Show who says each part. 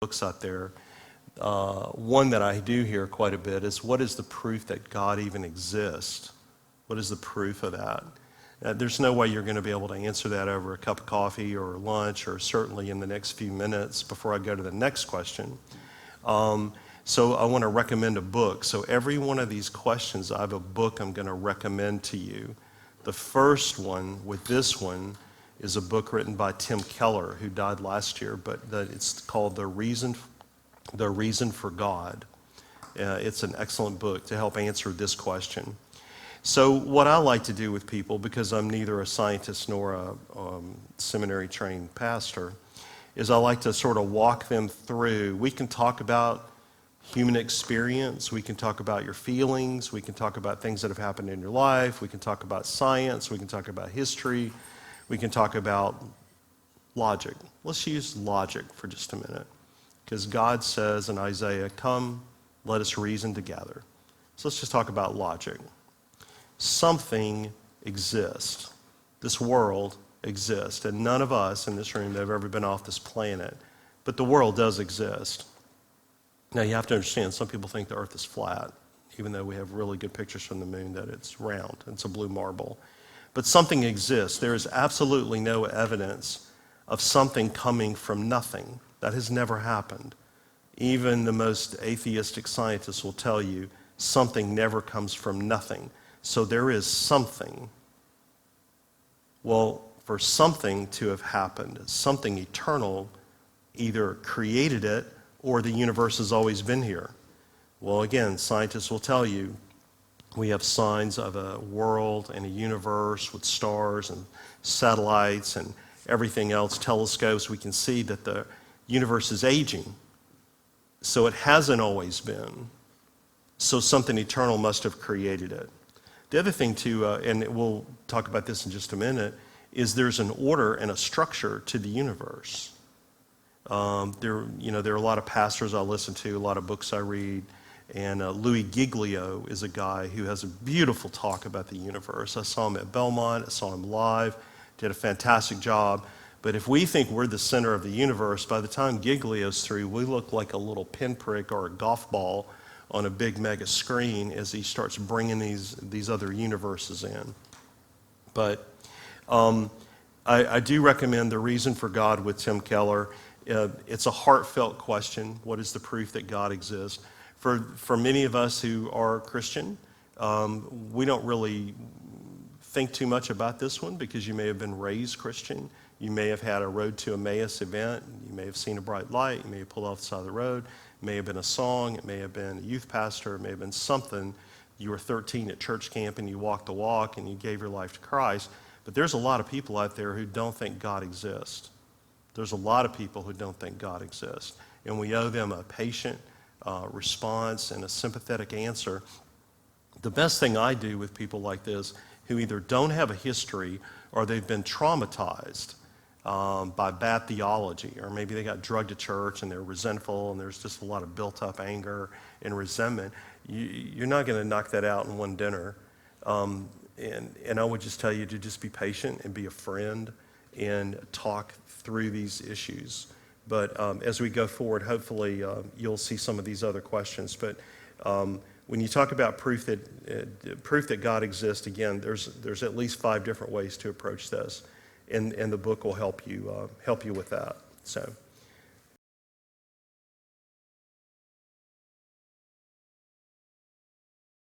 Speaker 1: books out there. One that I do hear quite a bit is, what is the proof that God even exists? What is the proof of that? There's no way you're going to be able to answer that over a cup of coffee or lunch, or certainly in the next few minutes before I go to the next question. So I want to recommend a book. So every one of these questions, I have a book I'm going to recommend to you. The first one with this one is a book written by Tim Keller, who died last year, but it's called The Reason for God. It's an excellent book to help answer this question. So what I like to do with people, because I'm neither a scientist nor a seminary-trained pastor, is I like to sort of walk them through. We can talk about human experience, we can talk about your feelings, we can talk about things that have happened in your life, we can talk about science, we can talk about history, we can talk about logic. Let's use logic for just a minute, because God says in Isaiah, "Come, let us reason together." So let's just talk about logic. Something exists. This world exists, and none of us in this room have ever been off this planet, but the world does exist. Now, you have to understand, some people think the earth is flat, even though we have really good pictures from the moon that it's round. It's a blue marble. But something exists. There is absolutely no evidence of something coming from nothing. That has never happened. Even the most atheistic scientists will tell you something never comes from nothing. So there is something. Well, for something to have happened, something eternal either created it or the universe has always been here. Well, again, scientists will tell you we have signs of a world and a universe with stars and satellites and everything else, telescopes. We can see that the universe is aging. So it hasn't always been. So something eternal must have created it. The other thing too, and we'll talk about this in just a minute, is there's an order and a structure to the universe. There are a lot of pastors I listen to, a lot of books I read, and Louis Giglio is a guy who has a beautiful talk about the universe. I saw him at Belmont, I saw him live, did a fantastic job. But if we think we're the center of the universe, by the time Giglio's through, we look like a little pinprick or a golf ball on a big mega screen as he starts bringing these other universes in. But I do recommend The Reason for God with Tim Keller. It's a heartfelt question. What is the proof that God exists? For many of us who are Christian, we don't really think too much about this one because you may have been raised Christian. You may have had a Road to Emmaus event. You may have seen a bright light. You may have pulled off the side of the road. It may have been a song. It may have been a youth pastor. It may have been something. You were 13 at church camp and you walked the walk and you gave your life to Christ. But there's a lot of people out there who don't think God exists. There's a lot of people who don't think God exists. And we owe them a patient response and a sympathetic answer. The best thing I do with people like this who either don't have a history or they've been traumatized by bad theology, or maybe they got drugged to church and they're resentful and there's just a lot of built up anger and resentment. You're not going to knock that out in one dinner. And I would just tell you to just be patient and be a friend and talk through these issues. But as we go forward, hopefully you'll see some of these other questions. But when you talk about proof that God exists, again, there's at least 5 different ways to approach this, and the book will help you with that. So.